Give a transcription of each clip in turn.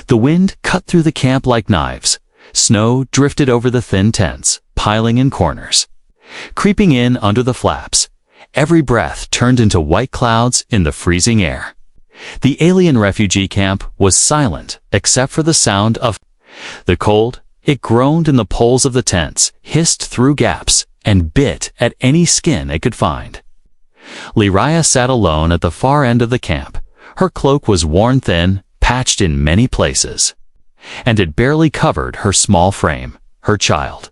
The wind cut through the camp like knives. Snow drifted over the thin tents, piling in corners. Creeping in under the flaps, every breath turned into white clouds in the freezing air. The alien refugee camp was silent except for the sound of the cold. It groaned in the poles of the tents, hissed through gaps, and bit at any skin it could find. Liraya sat alone at the far end of the camp. Her cloak was worn thin, patched in many places, and it barely covered her small frame. Her child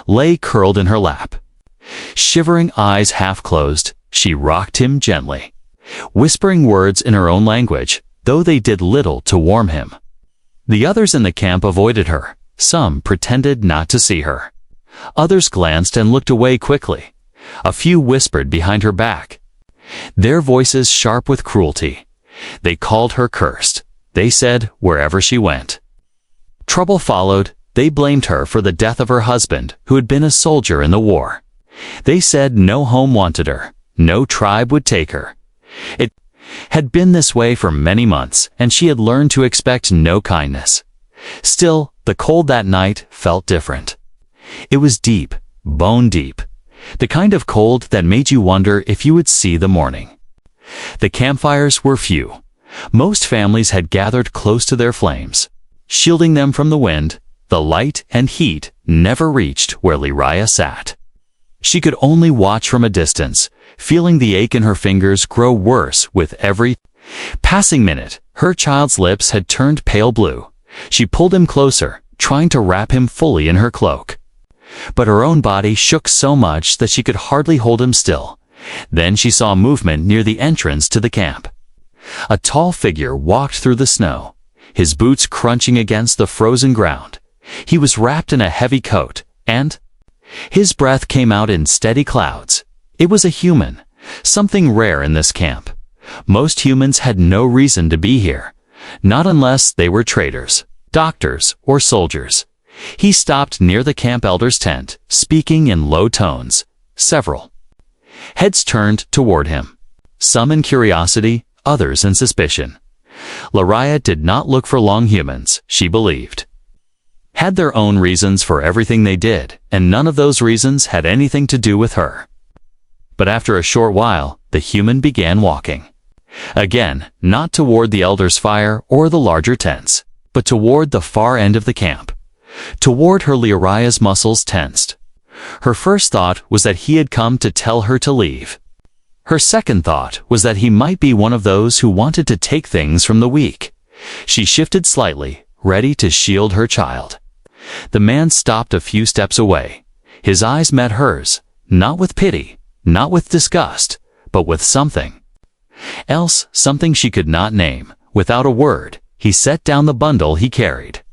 lay curled in her lap. Shivering eyes half closed, she rocked him gently, whispering words in her own language, though they did little to warm him. The others in the camp avoided her. Some pretended not to see her. Others glanced and looked away quickly. A few whispered behind her back, their voices sharp with cruelty. They called her cursed. They said wherever she went, trouble followed. They blamed her for the death of her husband, who had been a soldier in the war. They said no home wanted her, no tribe would take her. It had been this way for many months, and she had learned to expect no kindness. Still, the cold that night felt different. It was deep, bone deep, the kind of cold that made you wonder if you would see the morning. The campfires were few. Most families had gathered close to their flames, shielding them from the wind. The light and heat never reached where Liraya sat. She could only watch from a distance, feeling the ache in her fingers grow worse with every passing minute. Her child's lips had turned pale blue. She pulled him closer, trying to wrap him fully in her cloak. But her own body shook so much that she could hardly hold him still. Then she saw movement near the entrance to the camp. A tall figure walked through the snow, his boots crunching against the frozen ground. He was wrapped in a heavy coat, and his breath came out in steady clouds. It was a human, something rare in this camp. Most humans had no reason to be here, not unless they were traders, doctors, or soldiers. He stopped near the camp elder's tent, speaking in low tones. Several heads turned toward him, some in curiosity, others in suspicion. Liraya did not look for long. Humans, she believed, had their own reasons for everything they did, and none of those reasons had anything to do with her. But after a short while, the human began walking. Again, not toward the elder's fire or the larger tents, but toward the far end of the camp. Toward her. Liraya's muscles tensed. Her first thought was that he had come to tell her to leave. Her second thought was that he might be one of those who wanted to take things from the weak. She shifted slightly, ready to shield her child. The man stopped a few steps away. His eyes met hers, not with pity, not with disgust, but with something else, something she could not name. Without a word, he set down the bundle he carried.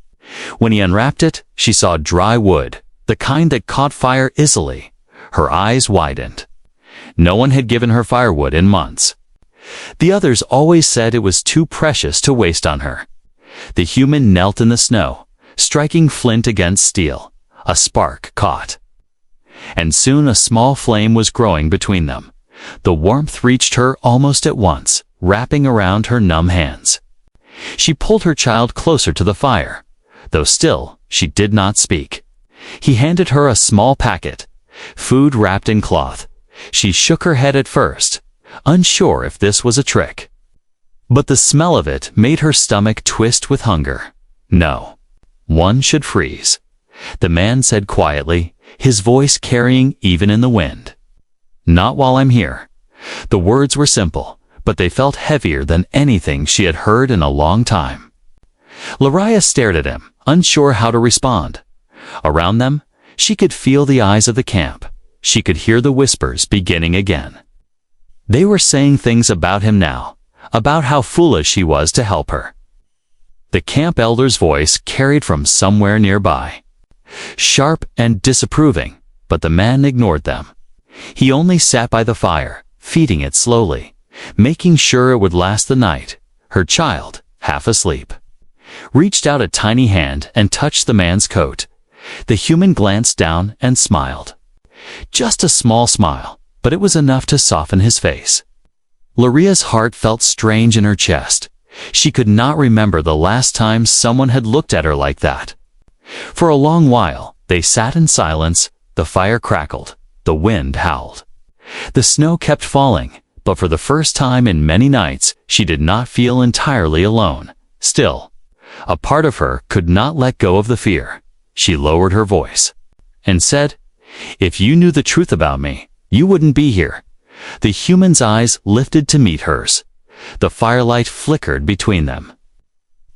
When he unwrapped it, she saw dry wood, the kind that caught fire easily. Her eyes widened. No one had given her firewood in months. The others always said it was too precious to waste on her. The human knelt in the snow, striking flint against steel. A spark caught, and soon a small flame was growing between them. The warmth reached her almost at once, wrapping around her numb hands. She pulled her child closer to the fire, though still she did not speak. He handed her a small packet, food wrapped in cloth. She shook her head at first, unsure if this was a trick. But the smell of it made her stomach twist with hunger. No, one should freeze, the man said quietly, his voice carrying even in the wind. Not while I'm here. The words were simple, but they felt heavier than anything she had heard in a long time. Liraya stared at him, unsure how to respond. Around them, she could feel the eyes of the camp. She could hear the whispers beginning again. They were saying things about him now, about how foolish he was to help her. The camp elder's voice carried from somewhere nearby, sharp and disapproving, but the man ignored them. He only sat by the fire, feeding it slowly, making sure it would last the night. Her child, half asleep, reached out a tiny hand and touched the man's coat. The human glanced down and smiled. Just a small smile, but it was enough to soften his face. Liria's heart felt strange in her chest. She could not remember the last time someone had looked at her like that. For a long while, they sat in silence. The fire crackled. The wind howled. The snow kept falling, but for the first time in many nights, she did not feel entirely alone. Still, a part of her could not let go of the fear. She lowered her voice and said, "If you knew the truth about me, you wouldn't be here." The human's eyes lifted to meet hers. The firelight flickered between them.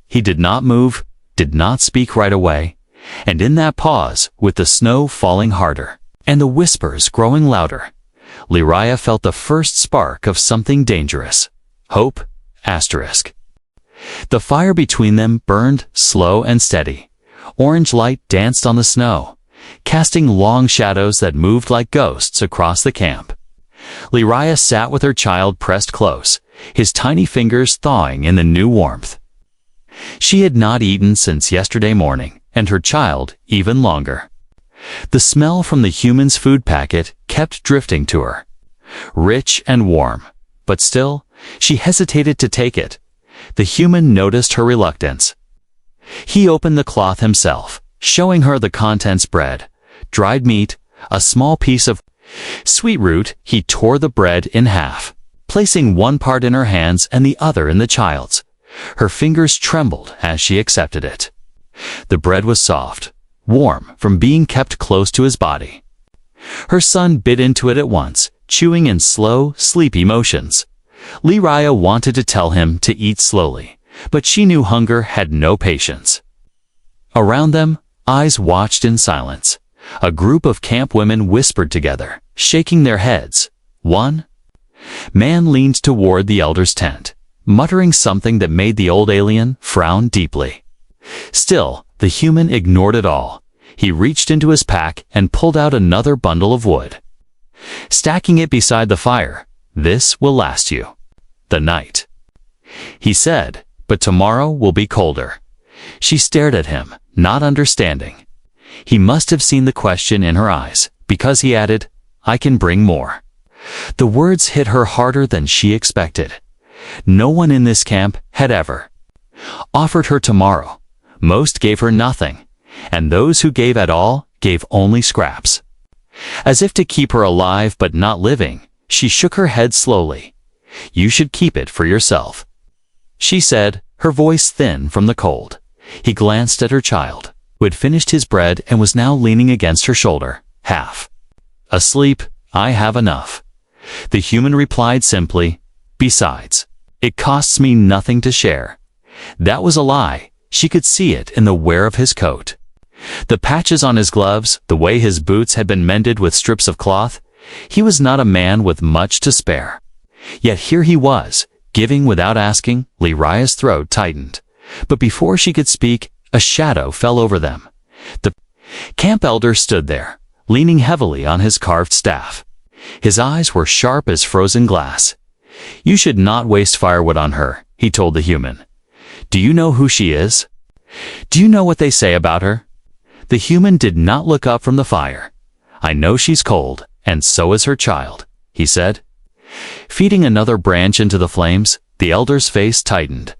He did not move, did not speak right away, and in that pause, with the snow falling harder and the whispers growing louder, Liriah felt the first spark of something dangerous. Hope. The fire between them burned slow and steady. Orange light danced on the snow, casting long shadows that moved like ghosts across the camp. Liriah sat with her child pressed close, his tiny fingers thawing in the new warmth. She had not eaten since yesterday morning, and her child even longer. The smell from the human's food packet kept drifting to her, rich and warm, but still, she hesitated to take it. The human noticed her reluctance. He opened the cloth himself, showing her the contents: bread, dried meat, a small piece of sweet root. He tore the bread in half, placing one part in her hands and the other in the child's. Her fingers trembled as she accepted it. The bread was soft, warm from being kept close to his body. Her son bit into it at once, chewing in slow, sleepy motions. Liriah wanted to tell him to eat slowly, but she knew hunger had no patience. Around them, eyes watched in silence. A group of camp women whispered together, shaking their heads. One man leaned toward the elder's tent, muttering something that made the old alien frown deeply. Still, the human ignored it all. He reached into his pack and pulled out another bundle of wood. Stacking it beside the fire, "This will last you the night," he said, "but tomorrow will be colder." She stared at him, not understanding. He must have seen the question in her eyes, because he added, "I can bring more." The words hit her harder than she expected. No one in this camp had ever offered her tomorrow. Most gave her nothing, and those who gave at all gave only scraps. As if to keep her alive but not living, she shook her head slowly. "You should keep it for yourself," she said, her voice thin from the cold. He glanced at her child, who had finished his bread and was now leaning against her shoulder, half asleep. "I have enough," the human replied simply. "Besides, it costs me nothing to share." That was a lie. She could see it in the wear of his coat, the patches on his gloves, the way his boots had been mended with strips of cloth. He was not a man with much to spare. Yet here he was, giving without asking. Liriah's throat tightened, but before she could speak, a shadow fell over them. The camp elder stood there, leaning heavily on his carved staff. His eyes were sharp as frozen glass. "You should not waste firewood on her," he told the human. "Do you know who she is? Do you know what they say about her?" The human did not look up from the fire. "I know she's cold, and so is her child," he said. Feeding another branch into the flames, the elder's face tightened.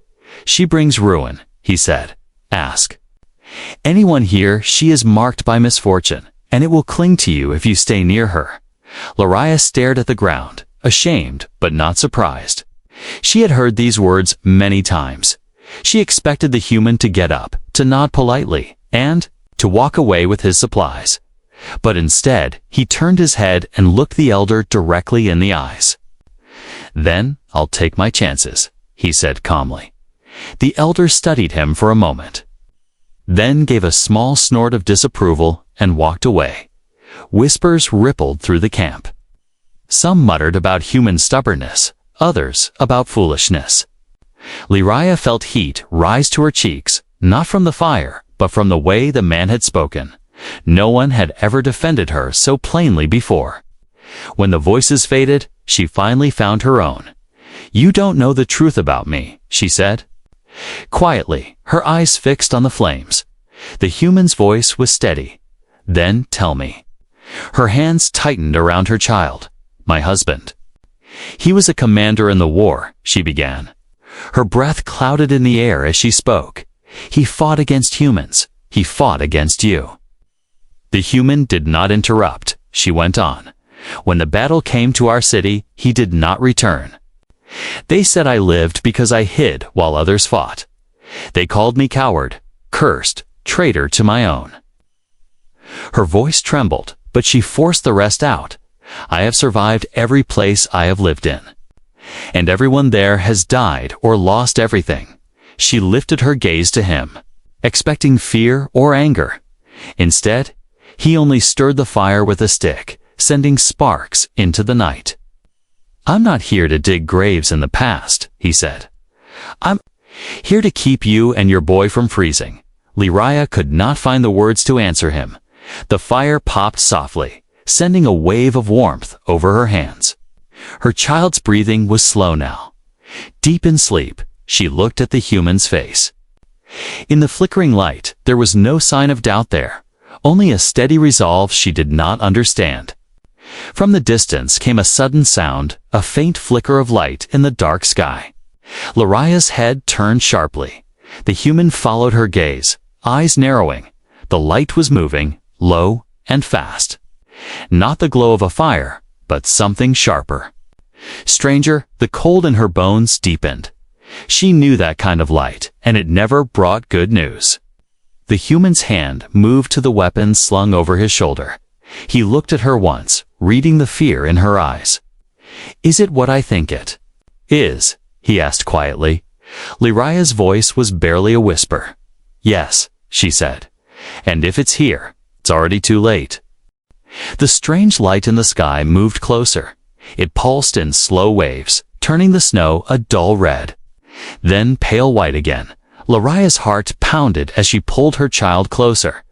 "She brings ruin," he said. "Ask anyone here. She is marked by misfortune, and it will cling to you if you stay near her." Liriah stared at the ground, ashamed but not surprised. She had heard these words many times. She expected the human to get up, to nod politely, and to walk away with his supplies. But instead, he turned his head and looked the elder directly in the eyes. "Then I'll take my chances," he said calmly. The elder studied him for a moment, then gave a small snort of disapproval and walked away. Whispers rippled through the camp. Some muttered about human stubbornness, others about foolishness. Liriah felt heat rise to her cheeks, not from the fire, but from the way the man had spoken. No one had ever defended her so plainly before. When the voices faded, she finally found her own. "You don't know the truth about me," she said. Quietly, her eyes fixed on the flames. The human's voice was steady. "Then tell me." Her hands tightened around her child. "My husband. He was a commander in the war," she began. Her breath clouded in the air as she spoke. "He fought against humans. He fought against you." The human did not interrupt. She went on. "When the battle came to our city, he did not return. They said I lived because I hid while others fought. They called me coward, cursed, traitor to my own." Her voice trembled, but she forced the rest out. "I have survived every place I have lived in. And everyone there has died or lost everything." She lifted her gaze to him, expecting fear or anger. Instead, he only stirred the fire with a stick, sending sparks into the night. "I'm not here to dig graves in the past," he said. "I'm here to keep you and your boy from freezing." Lyraya could not find the words to answer him. The fire popped softly, sending a wave of warmth over her hands. Her child's breathing was slow now. Deep in sleep, she looked at the human's face. In the flickering light, there was no sign of doubt there, only a steady resolve she did not understand. From the distance came a sudden sound, a faint flicker of light in the dark sky. Lyraya's head turned sharply. The human followed her gaze, eyes narrowing. The light was moving, low and fast. Not the glow of a fire, but something sharper. Stranger, the cold in her bones deepened. She knew that kind of light, and it never brought good news. The human's hand moved to the weapon slung over his shoulder. He looked at her once, reading the fear in her eyes. "Is it what I think it is?" he asked quietly. Lyraya's voice was barely a whisper. "Yes," she said. "And if it's here, it's already too late." The strange light in the sky moved closer. It pulsed in slow waves, turning the snow a dull red. Then pale white again. Lyraya's heart pounded as she pulled her child closer.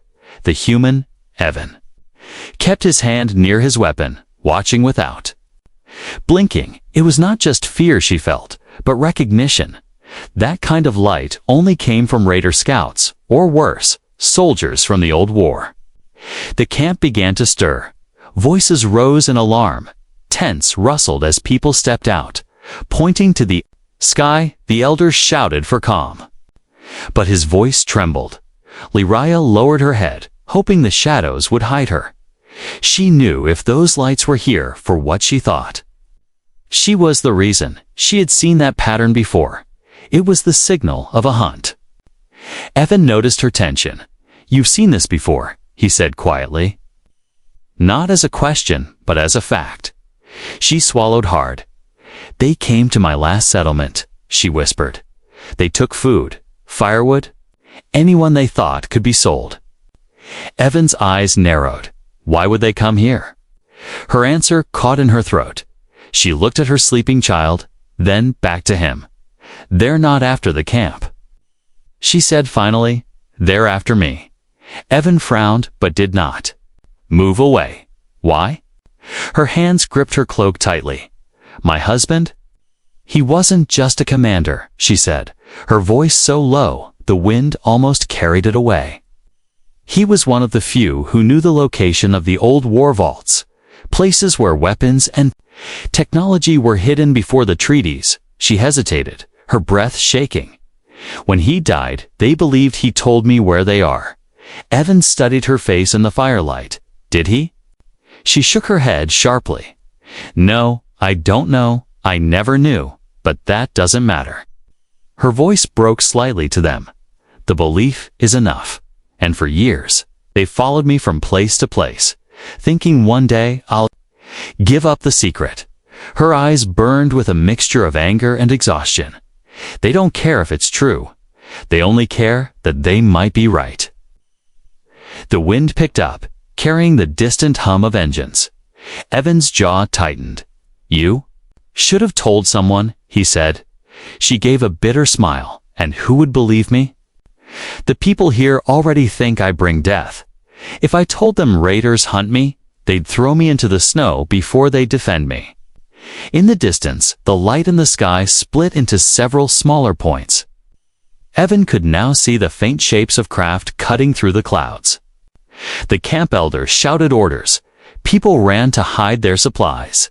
The human, Evan, kept his hand near his weapon, watching without. Blinking, it was not just fear she felt, but recognition. That kind of light only came from Raider scouts, or worse, soldiers from the old war. The camp began to stir. Voices rose in alarm. Tents rustled as people stepped out. Pointing to the sky, the elders shouted for calm. But his voice trembled. Lyraya lowered her head, hoping the shadows would hide her. She knew if those lights were here for what she thought. She was the reason. She had seen that pattern before. It was the signal of a hunt. Evan noticed her tension. "You've seen this before," he said quietly. Not as a question, but as a fact. She swallowed hard. "They came to my last settlement," she whispered. "They took food, firewood, anyone they thought could be sold." Evan's eyes narrowed. Why would they come here? Her answer caught in her throat. She looked at her sleeping child, then back to him. "They're not after the camp," she said finally. "They're after me." Evan frowned, but did not move away. "Why?" Her hands gripped her cloak tightly. "My husband? He wasn't just a commander," she said, her voice so low the wind almost carried it away. "He was one of the few who knew the location of the old war vaults, places where weapons and technology were hidden before the treaties." She hesitated, her breath shaking. "When he died, they believed he told me where they are." Evan studied her face in the firelight. "Did he?" She shook her head sharply. "No, I don't know. I never knew. But that doesn't matter." Her voice broke slightly to them. "The belief is enough. And for years, they followed me from place to place, thinking one day I'll give up the secret." Her eyes burned with a mixture of anger and exhaustion. "They don't care if it's true. They only care that they might be right." The wind picked up, carrying the distant hum of engines. Evan's jaw tightened. "You should have told someone," he said. She gave a bitter smile. "And who would believe me? The people here already think I bring death. If I told them raiders hunt me, they'd throw me into the snow before they'd defend me." In the distance, the light in the sky split into several smaller points. Evan could now see the faint shapes of craft cutting through the clouds. The camp elders shouted orders. People ran to hide their supplies.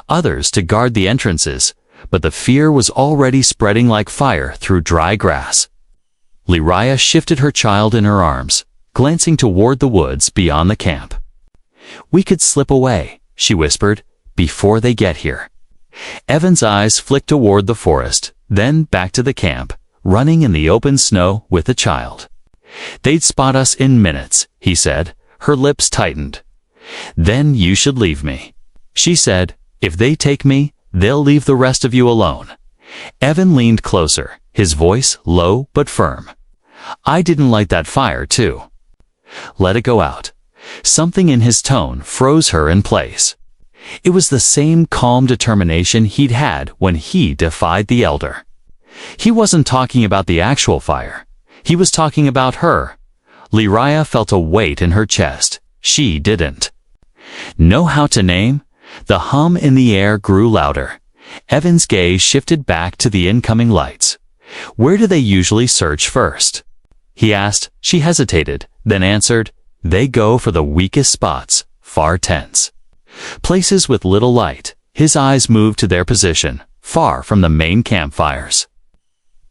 Others to guard the entrances, but the fear was already spreading like fire through dry grass. Leraya shifted her child in her arms, glancing toward the woods beyond the camp. "We could slip away," she whispered, "before they get here." Evan's eyes flicked toward the forest, then back to the camp, running in the open snow with the child. "They'd spot us in minutes," he said, her lips tightened. "Then you should leave me," she said. "If they take me, they'll leave the rest of you alone." Evan leaned closer, his voice low but firm. "I didn't light that fire, too." "Let it go out." Something in his tone froze her in place. It was the same calm determination he'd had when he defied the Elder. He wasn't talking about the actual fire. He was talking about her. Leraya felt a weight in her chest. She didn't. "Know how to name?" The hum in the air grew louder. Evan's gaze shifted back to the incoming lights. "Where do they usually search first?" he asked. She hesitated, then answered, "They go for the weakest spots, far tents. Places with little light." His eyes moved to their position, far from the main campfires.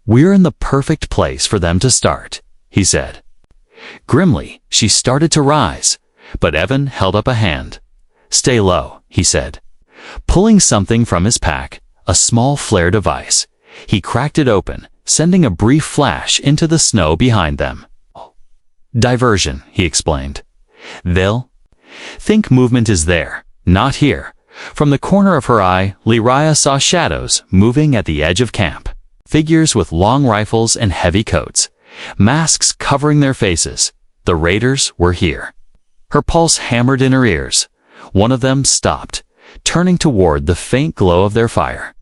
"We're in the perfect place for them to start," he said. Grimly, she started to rise, but Evan held up a hand. "Stay low," he said. Pulling something from his pack, a small flare device, he cracked it open, sending a brief flash into the snow behind them. "Diversion," he explained. "They'll think movement is there, not here." From the corner of her eye, Leraya saw shadows moving at the edge of camp. Figures with long rifles and heavy coats, masks covering their faces. The raiders were here. Her pulse hammered in her ears. One of them stopped, turning toward the faint glow of their fire.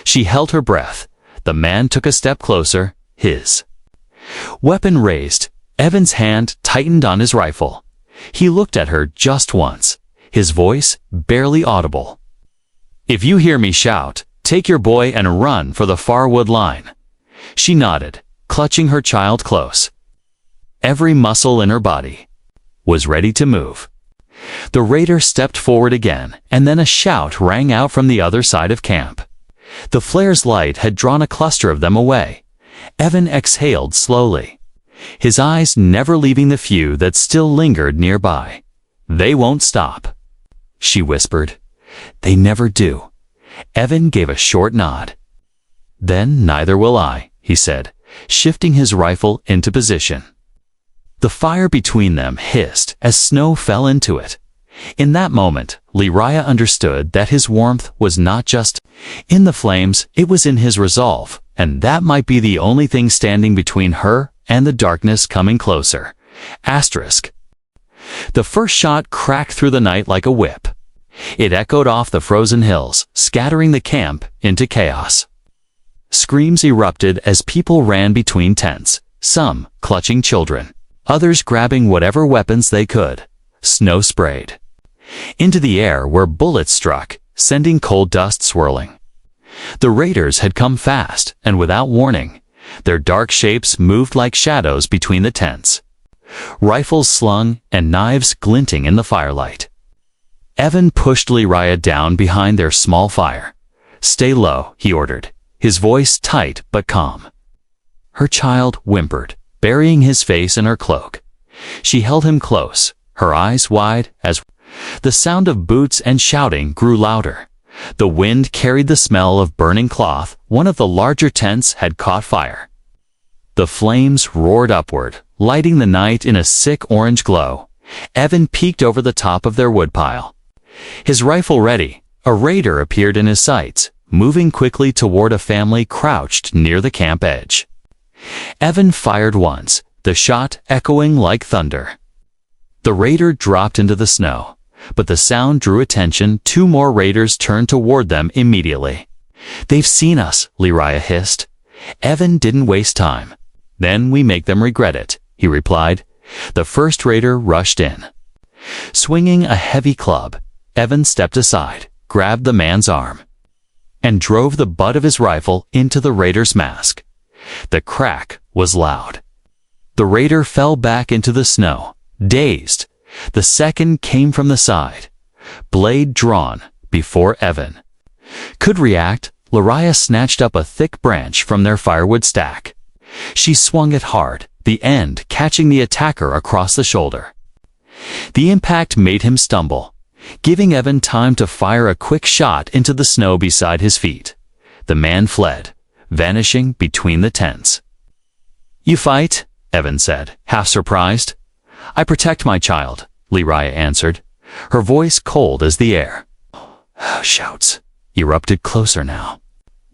She held her breath. The man took a step closer, his weapon raised. Evan's hand tightened on his rifle. He looked at her just once, his voice barely audible. "If you hear me shout, take your boy and run for the far wood line." She nodded, clutching her child close. Every muscle in her body was ready to move. The raider stepped forward again, and then a shout rang out from the other side of camp. The flare's light had drawn a cluster of them away. Evan exhaled slowly, his eyes never leaving the few that still lingered nearby. "They won't stop," she whispered. "They never do." Evan gave a short nod. "Then neither will I," he said, shifting his rifle into position. The fire between them hissed as snow fell into it. In that moment, Leraya understood that his warmth was not just in the flames, it was in his resolve, and that might be the only thing standing between her and the darkness coming closer. Asterisk. The first shot cracked through the night like a whip. It echoed off the frozen hills, scattering the camp into chaos. Screams erupted as people ran between tents, some clutching children, others grabbing whatever weapons they could. Snow sprayed into the air where bullets struck, sending cold dust swirling. The raiders had come fast, and without warning. Their dark shapes moved like shadows between the tents, rifles slung and knives glinting in the firelight. Evan pushed Leraya down behind their small fire. "Stay low," he ordered, his voice tight but calm. Her child whimpered, burying his face in her cloak. She held him close, her eyes wide as the sound of boots and shouting grew louder. The wind carried the smell of burning cloth. One of the larger tents had caught fire. The flames roared upward, lighting the night in a sick orange glow. Evan peeked over the top of their woodpile, his rifle ready. A raider appeared in his sights, moving quickly toward a family crouched near the camp edge. Evan fired once, the shot echoing like thunder. The raider dropped into the snow, but the sound drew attention. Two more raiders turned toward them immediately. "They've seen us," Leraya hissed. Evan didn't waste time. "Then we make them regret it," he replied. The first raider rushed in. Swinging a heavy club, Evan stepped aside, grabbed the man's arm, and drove the butt of his rifle into the raider's mask. The crack was loud. The raider fell back into the snow, dazed. The second came from the side, blade drawn, before Evan could react. Lariah snatched up a thick branch from their firewood stack. She swung it hard, the end catching the attacker across the shoulder. The impact made him stumble, giving Evan time to fire a quick shot into the snow beside his feet. The man fled, vanishing between the tents. "You fight?" Evan said, half surprised. "I protect my child," Lariah answered, her voice cold as the air. Shouts erupted closer now.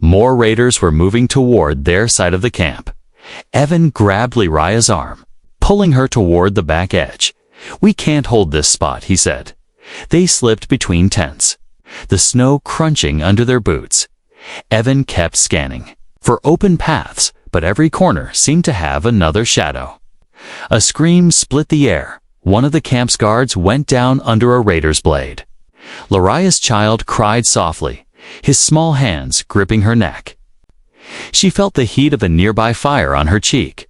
More raiders were moving toward their side of the camp. Evan grabbed Lariah's arm, pulling her toward the back edge. "We can't hold this spot," he said. They slipped between tents, the snow crunching under their boots. Evan kept scanning for open paths, but every corner seemed to have another shadow. A scream split the air. One of the camp's guards went down under a raider's blade. Lariah's child cried softly, his small hands gripping her neck. She felt the heat of a nearby fire on her cheek.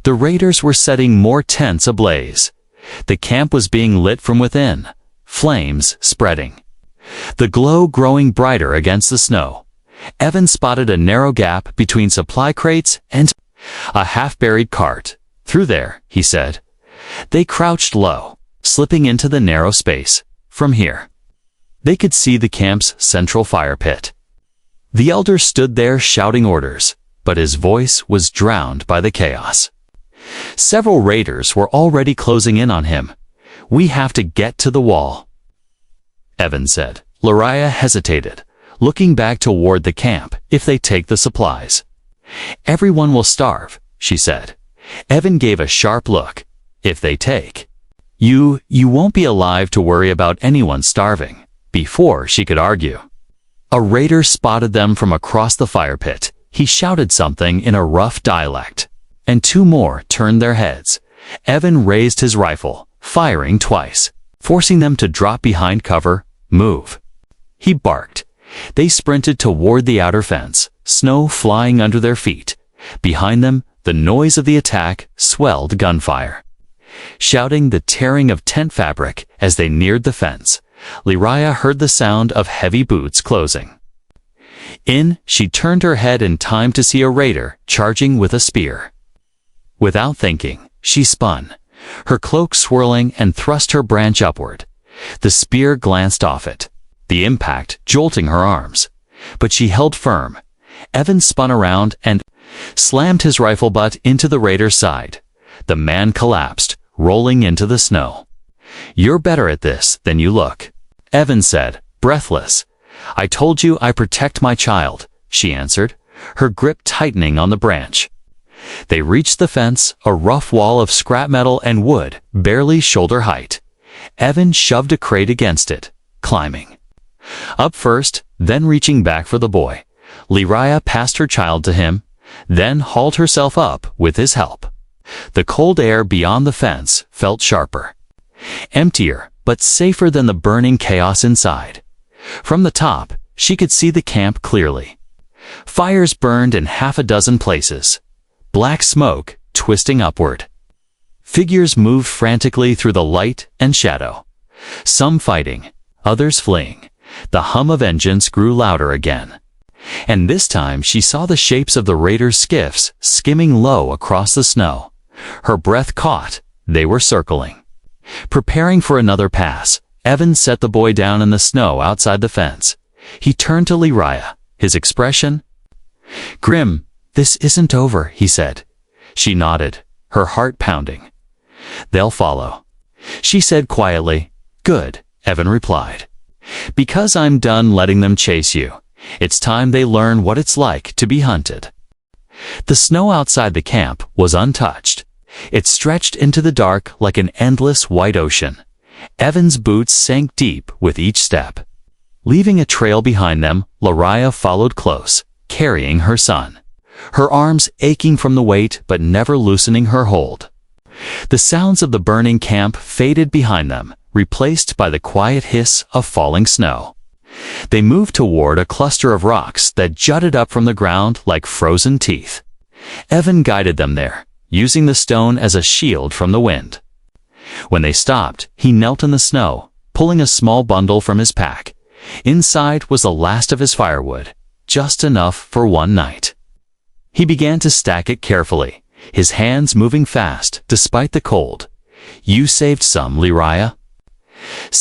The raiders were setting more tents ablaze. The camp was being lit from within, flames spreading, the glow growing brighter against the snow. Evan spotted a narrow gap between supply crates and a half-buried cart. "Through there," he said. They crouched low, slipping into the narrow space. From here, they could see the camp's central fire pit. The elder stood there shouting orders, but his voice was drowned by the chaos. Several raiders were already closing in on him. "We have to get to the wall," Evan said. Lariah hesitated, looking back toward the camp. "If they take the supplies, everyone will starve," she said. Evan gave a sharp look. "If they take, you won't be alive to worry about anyone starving." Before she could argue, a raider spotted them from across the fire pit. He shouted something in a rough dialect, and two more turned their heads. Evan raised his rifle, firing twice, forcing them to drop behind cover. "Move," he barked. They sprinted toward the outer fence, snow flying under their feet. Behind them, the noise of the attack swelled gunfire, shouting the tearing of tent fabric as they neared the fence. Lariah heard the sound of heavy boots closing in. She turned her head in time to see a raider charging with a spear. Without thinking, she spun, her cloak swirling, and thrust her branch upward. The spear glanced off it, the impact jolting her arms. But she held firm. Evan spun around and slammed his rifle butt into the raider's side. The man collapsed, rolling into the snow. "You're better at this than you look," Evan said, breathless. "I told you I protect my child," she answered, her grip tightening on the branch. They reached the fence, a rough wall of scrap metal and wood, barely shoulder height. Evan shoved a crate against it, climbing up first, then reaching back for the boy. Lariah passed her child to him, then hauled herself up with his help. The cold air beyond the fence felt sharper, emptier, but safer than the burning chaos inside. From the top, she could see the camp clearly. Fires burned in half a dozen places, black smoke twisting upward. Figures moved frantically through the light and shadow, some fighting, others fleeing. The hum of engines grew louder again, and this time she saw the shapes of the raiders' skiffs skimming low across the snow. Her breath caught. They were circling, preparing for another pass. Evan set the boy down in the snow outside the fence. He turned to Lariah, his expression grim. "This isn't over," he said. She nodded, her heart pounding. "They'll follow," she said quietly. "Good," Evan replied. "Because I'm done letting them chase you. It's time they learn what it's like to be hunted." The snow outside the camp was untouched. It stretched into the dark like an endless white ocean. Evan's boots sank deep with each step. Leaving a trail behind them, Lariah followed close, carrying her son, her arms aching from the weight but never loosening her hold. The sounds of the burning camp faded behind them, replaced by the quiet hiss of falling snow. They moved toward a cluster of rocks that jutted up from the ground like frozen teeth. Evan guided them there, using the stone as a shield from the wind. When they stopped, he knelt in the snow, pulling a small bundle from his pack. Inside was the last of his firewood, just enough for one night. He began to stack it carefully, his hands moving fast despite the cold. "You saved some, Liriah,"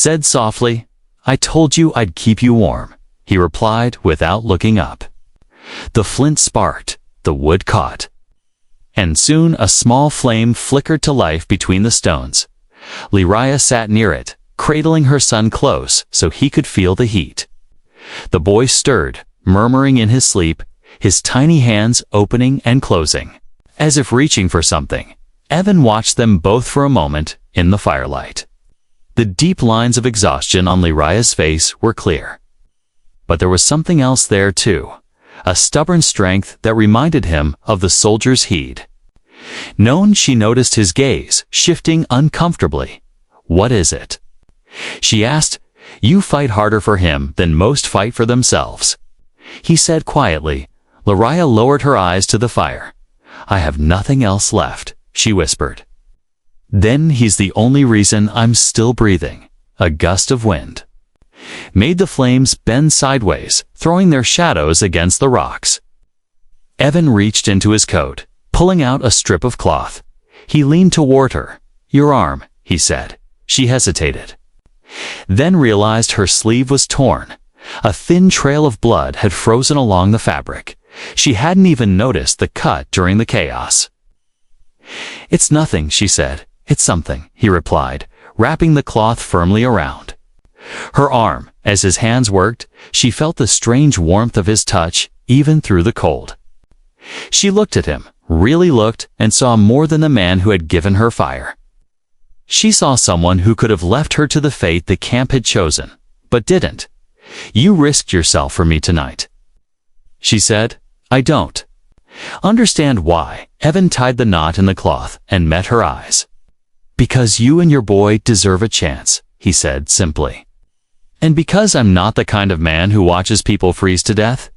said softly. "I told you I'd keep you warm," he replied without looking up. The flint sparked, the wood caught, and soon a small flame flickered to life between the stones. Liriah sat near it, cradling her son close so he could feel the heat. The boy stirred, murmuring in his sleep, his tiny hands opening and closing, as if reaching for something. Evan watched them both for a moment in the firelight. The deep lines of exhaustion on Liriah's face were clear. But there was something else there too, a stubborn strength that reminded him of the soldier's heed. She noticed his gaze shifting uncomfortably. "What is it?" she asked. "You fight harder for him than most fight for themselves," he said quietly. Liriah lowered her eyes to the fire. "I have nothing else left," she whispered. "Then he's the only reason I'm still breathing." A gust of wind made the flames bend sideways, throwing their shadows against the rocks. Evan reached into his coat, pulling out a strip of cloth. He leaned toward her. "Your arm," he said. She hesitated, then realized her sleeve was torn. A thin trail of blood had frozen along the fabric. She hadn't even noticed the cut during the chaos. "It's nothing," she said. "It's something," he replied, wrapping the cloth firmly around her arm. As his hands worked, she felt the strange warmth of his touch, even through the cold. She looked at him, really looked, and saw more than the man who had given her fire. She saw someone who could have left her to the fate the camp had chosen, but didn't. "You risked yourself for me tonight," she said. "I don't understand why." Evan tied the knot in the cloth and met her eyes. "Because you and your boy deserve a chance," he said simply. "And because I'm not the kind of man who watches people freeze to death."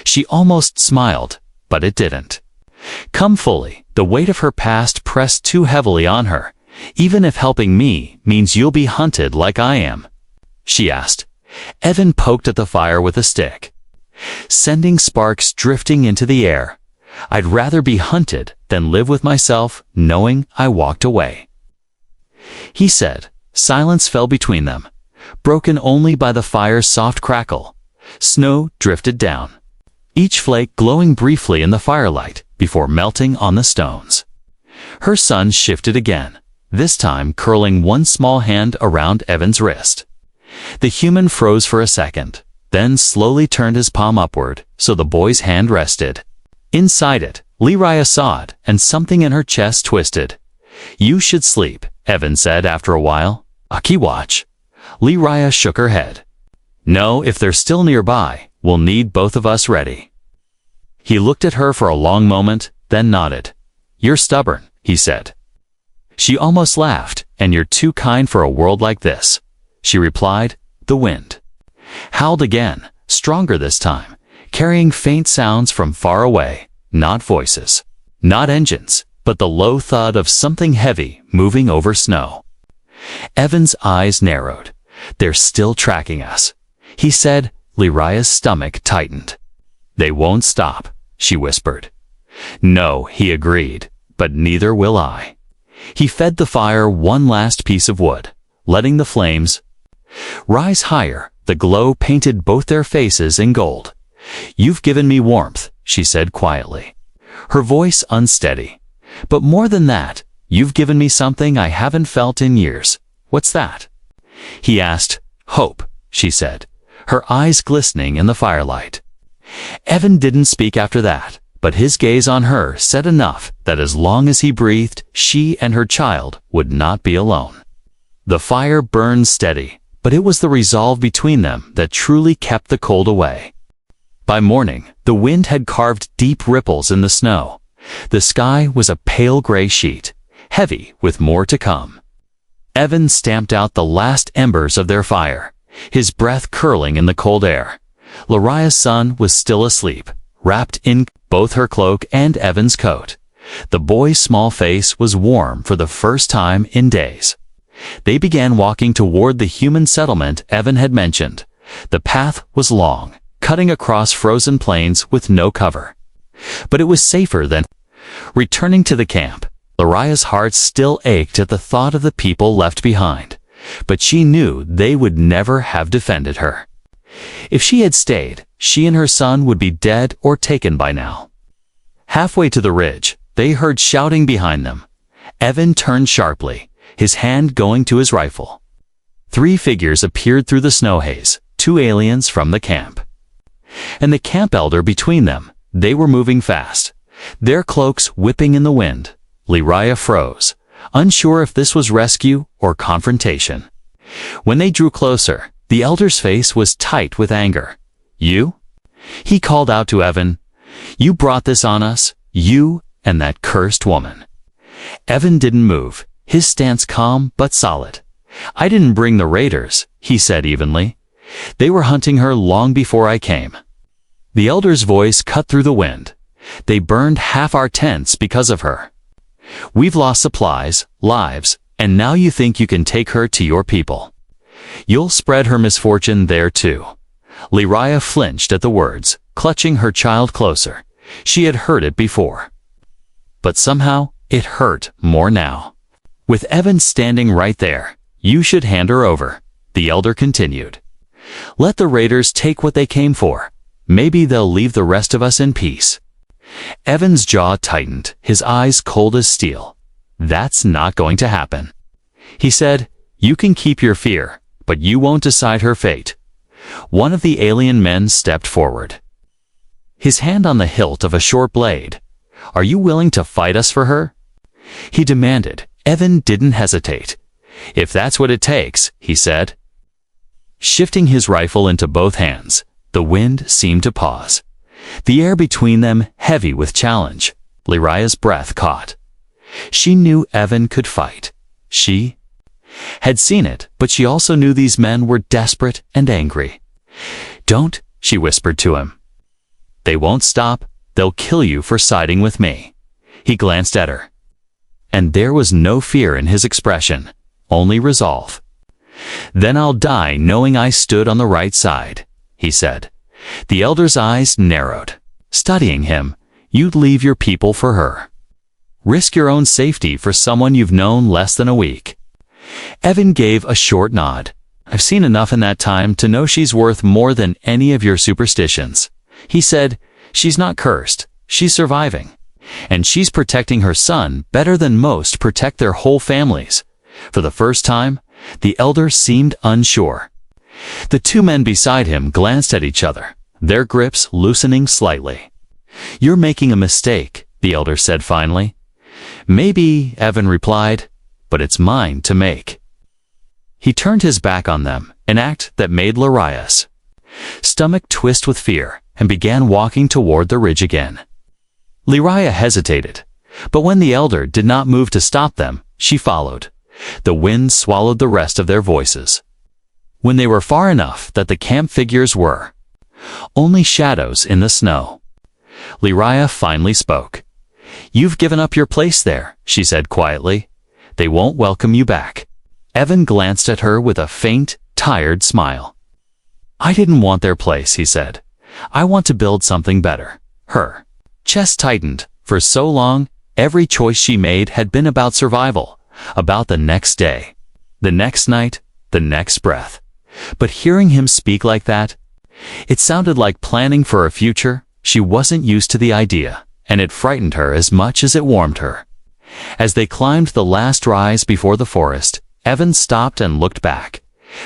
She almost smiled, but it didn't come fully. The weight of her past pressed too heavily on her. "Even if helping me means you'll be hunted like I am?" she asked. Evan poked at the fire with a stick, sending sparks drifting into the air. "I'd rather be hunted than live with myself knowing I walked away," he said. Silence fell between them, broken only by the fire's soft crackle. Snow drifted down, each flake glowing briefly in the firelight before melting on the stones. Her son shifted again, this time curling one small hand around Evan's wrist. The human froze for a second, then slowly turned his palm upward so the boy's hand rested. Inside it, Liriah saw it, and something in her chest twisted. "You should sleep," Evan said after a while. "Aki watch." Liriah shook her head. "No, if they're still nearby, we'll need both of us ready." He looked at her for a long moment, then nodded. "You're stubborn," he said. She almost laughed. "And you're too kind for a world like this," she replied. The wind howled again, stronger this time, carrying faint sounds from far away, not voices, not engines, but the low thud of something heavy moving over snow. Evan's eyes narrowed. "They're still tracking us," he said. Liriah's stomach tightened. "They won't stop," she whispered. "No," he agreed, "but neither will I." He fed the fire one last piece of wood, letting the flames rise higher. The glow painted both their faces in gold. "You've given me warmth," she said quietly, her voice unsteady. "But more than that, you've given me something I haven't felt in years." "What's that?" he asked. "Hope," she said, her eyes glistening in the firelight. Evan didn't speak after that, but his gaze on her said enough that as long as he breathed, she and her child would not be alone. The fire burned steady, but it was the resolve between them that truly kept the cold away. By morning, the wind had carved deep ripples in the snow. The sky was a pale gray sheet, heavy with more to come. Evan stamped out the last embers of their fire, his breath curling in the cold air. Liriah's son was still asleep, wrapped in both her cloak and Evan's coat. The boy's small face was warm for the first time in days. They began walking toward the human settlement Evan had mentioned. The path was long, cutting across frozen plains with no cover. But it was safer than returning to the camp. Laria's heart still ached at the thought of the people left behind, but she knew they would never have defended her. If she had stayed, she and her son would be dead or taken by now. Halfway to the ridge, they heard shouting behind them. Evan turned sharply, his hand going to his rifle. 3 figures appeared through the snow haze, 2 aliens from the camp. And the camp elder between them. They were moving fast, their cloaks whipping in the wind. Laria froze, unsure if this was rescue or confrontation. When they drew closer, the elder's face was tight with anger. "You?" He called out to Evan. "You brought this on us, you and that cursed woman." Evan didn't move, his stance calm but solid. "I didn't bring the raiders," he said evenly. "They were hunting her long before I came." The elder's voice cut through the wind. "They burned half our tents because of her. We've lost supplies, lives, and now you think you can take her to your people. You'll spread her misfortune there too." Laria flinched at the words, clutching her child closer. She had heard it before. But somehow, it hurt more now. "With Evan standing right there, you should hand her over," the elder continued. "Let the raiders take what they came for. Maybe they'll leave the rest of us in peace." Evan's jaw tightened, his eyes cold as steel. "That's not going to happen." He said, "You can keep your fear, but you won't decide her fate." One of the alien men stepped forward, his hand on the hilt of a short blade. "Are you willing to fight us for her?" he demanded. Evan didn't hesitate. "If that's what it takes," he said. Shifting his rifle into both hands, the wind seemed to pause. The air between them heavy with challenge. Laria's breath caught. She knew Evan could fight. She had seen it, but she also knew these men were desperate and angry. "Don't," she whispered to him. "They won't stop. They'll kill you for siding with me." He glanced at her, and there was no fear in his expression, only resolve. "Then I'll die knowing I stood on the right side," he said. The elder's eyes narrowed. Studying him, "You'd leave your people for her. Risk your own safety for someone you've known less than a week." Evan gave a short nod. "I've seen enough in that time to know she's worth more than any of your superstitions," he said. "She's not cursed, she's surviving. And she's protecting her son better than most protect their whole families." For the first time, the elder seemed unsure. The 2 men beside him glanced at each other, their grips loosening slightly. "You're making a mistake," the elder said finally. "Maybe," Evan replied, "but it's mine to make." He turned his back on them, an act that made Laria's stomach twist with fear, and began walking toward the ridge again. Laria hesitated, but when the elder did not move to stop them, she followed. The wind swallowed the rest of their voices. When they were far enough that the camp figures were only shadows in the snow, Laria finally spoke. "You've given up your place there," she said quietly. "They won't welcome you back." Evan glanced at her with a faint, tired smile. "I didn't want their place," he said. "I want to build something better." Her chest tightened. For so long, every choice she made had been about survival, about the next day, the next night, the next breath. But hearing him speak like that, it sounded like planning for a future. She wasn't used to the idea, and it frightened her as much as it warmed her. As they climbed the last rise before the forest, Evan stopped and looked back.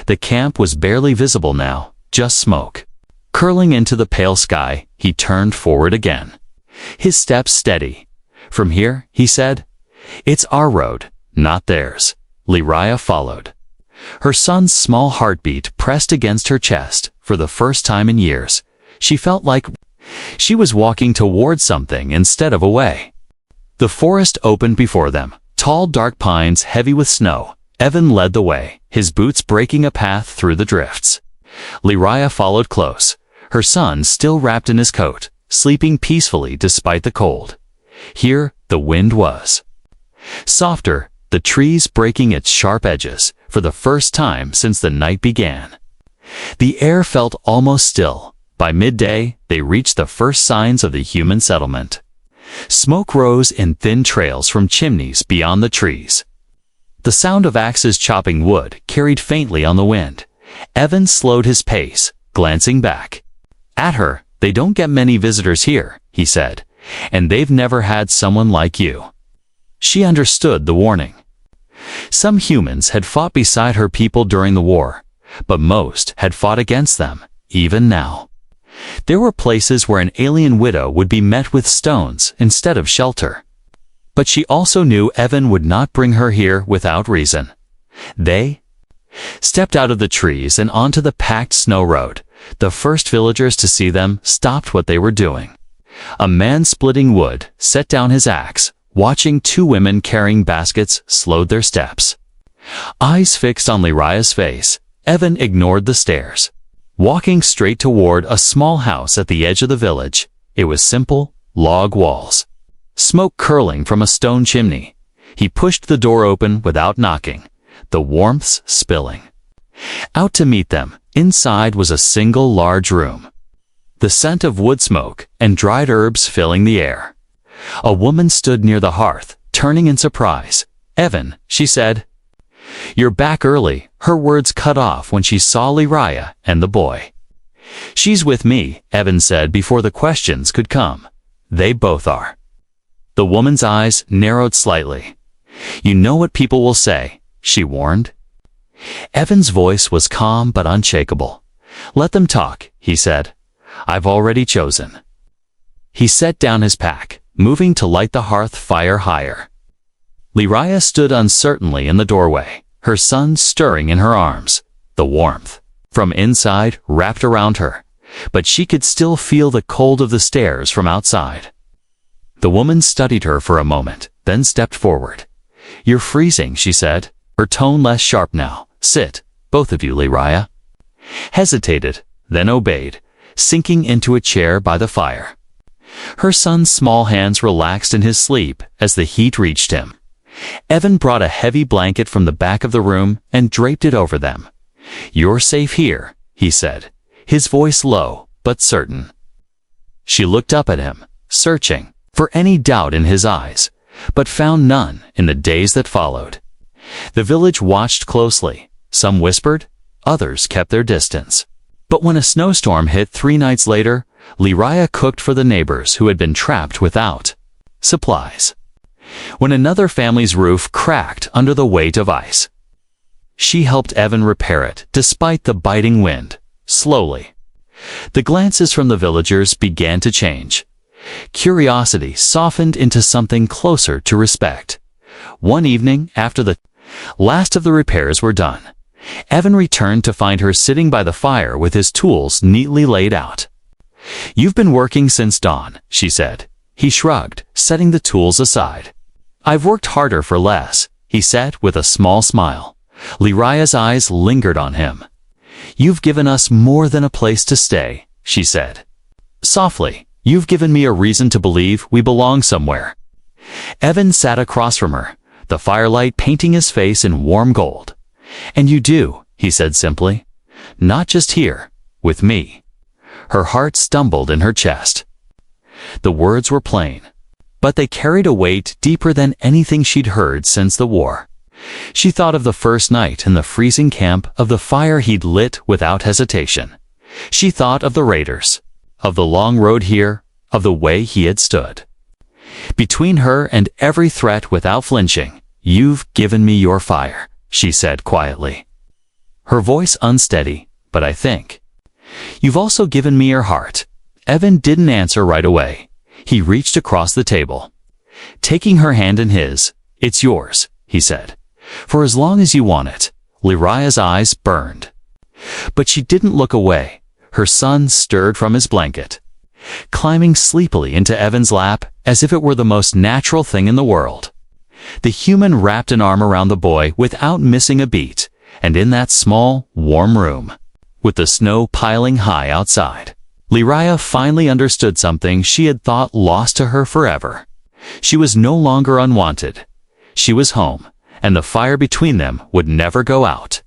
The camp was barely visible now, just smoke curling into the pale sky. He turned forward again, his steps steady. "From here," he said, "it's our road, not theirs." Laria followed. Her son's small heartbeat pressed against her chest. For the first time in years, she felt like she was walking toward something instead of away. The forest opened before them, tall dark pines heavy with snow. Evan led the way, his boots breaking a path through the drifts. Laria followed close, her son still wrapped in his coat, sleeping peacefully despite the cold. Here, the wind was softer, the trees breaking its sharp edges for the first time since the night began. The air felt almost still, By midday, they reached the first signs of the human settlement. Smoke rose in thin trails from chimneys beyond the trees. The sound of axes chopping wood carried faintly on the wind. Evan slowed his pace, glancing back. At her, "They don't get many visitors here," he said, "and they've never had someone like you." She understood the warning. Some humans had fought beside her people during the war, but most had fought against them, even now. There were places where an alien widow would be met with stones instead of shelter. But she also knew Evan would not bring her here without reason. They stepped out of the trees and onto the packed snow road. The first villagers to see them stopped what they were doing. A man splitting wood set down his axe. Watching two women carrying baskets slowed their steps. Eyes fixed on Lyraya's face, Evan ignored the stares. Walking straight toward a small house at the edge of the village, it was simple, log walls. Smoke curling from a stone chimney. He pushed the door open without knocking, the warmth spilling. Out to meet them, inside was a single large room. The scent of wood smoke and dried herbs filling the air. A woman stood near the hearth, turning in surprise. "Evan," she said. "You're back early," her words cut off when she saw Lyraya and the boy. "She's with me," Evan said before the questions could come. "They both are." The woman's eyes narrowed slightly. "You know what people will say," she warned. Evan's voice was calm but unshakable. "Let them talk," he said. "I've already chosen." He set down his pack, moving to light the hearth fire higher. Lyraya stood uncertainly in the doorway, her son stirring in her arms, the warmth from inside wrapped around her, but she could still feel the cold of the stairs from outside. The woman studied her for a moment, then stepped forward. "You're freezing," she said, her tone less sharp now. "Sit, both of you." Lyraya hesitated, then obeyed, sinking into a chair by the fire. Her son's small hands relaxed in his sleep as the heat reached him. Evan brought a heavy blanket from the back of the room and draped it over them. "You're safe here," he said, his voice low but certain. She looked up at him, searching for any doubt in his eyes, but found none in the days that followed. The village watched closely. Some whispered, others kept their distance. But when a snowstorm hit 3 nights later, Lyraya cooked for the neighbors who had been trapped without supplies. When another family's roof cracked under the weight of ice, she helped Evan repair it despite the biting wind, slowly. The glances from the villagers began to change. Curiosity softened into something closer to respect. One evening, after the last of the repairs were done, Evan returned to find her sitting by the fire with his tools neatly laid out. "You've been working since dawn," she said. He shrugged, setting the tools aside. "I've worked harder for less," he said with a small smile. Lyraya's eyes lingered on him. "You've given us more than a place to stay," she said. Softly, "You've given me a reason to believe we belong somewhere." Evan sat across from her, the firelight painting his face in warm gold. "And you do," he said simply. "Not just here, with me." Her heart stumbled in her chest. The words were plain, but they carried a weight deeper than anything she'd heard since the war. She thought of the first night in the freezing camp, of the fire he'd lit without hesitation. She thought of the raiders, of the long road here, of the way he had stood between her and every threat without flinching. "You've given me your fire," she said quietly, her voice unsteady, "but I think you've also given me your heart." Evan didn't answer right away. He reached across the table. Taking her hand in his, "It's yours," he said, "for as long as you want it." Lyraya's eyes burned. But she didn't look away. Her son stirred from his blanket, climbing sleepily into Evan's lap as if it were the most natural thing in the world. The human wrapped an arm around the boy without missing a beat, and in that small, warm room, with the snow piling high outside, Lyraya finally understood something she had thought lost to her forever. She was no longer unwanted. She was home, and the fire between them would never go out.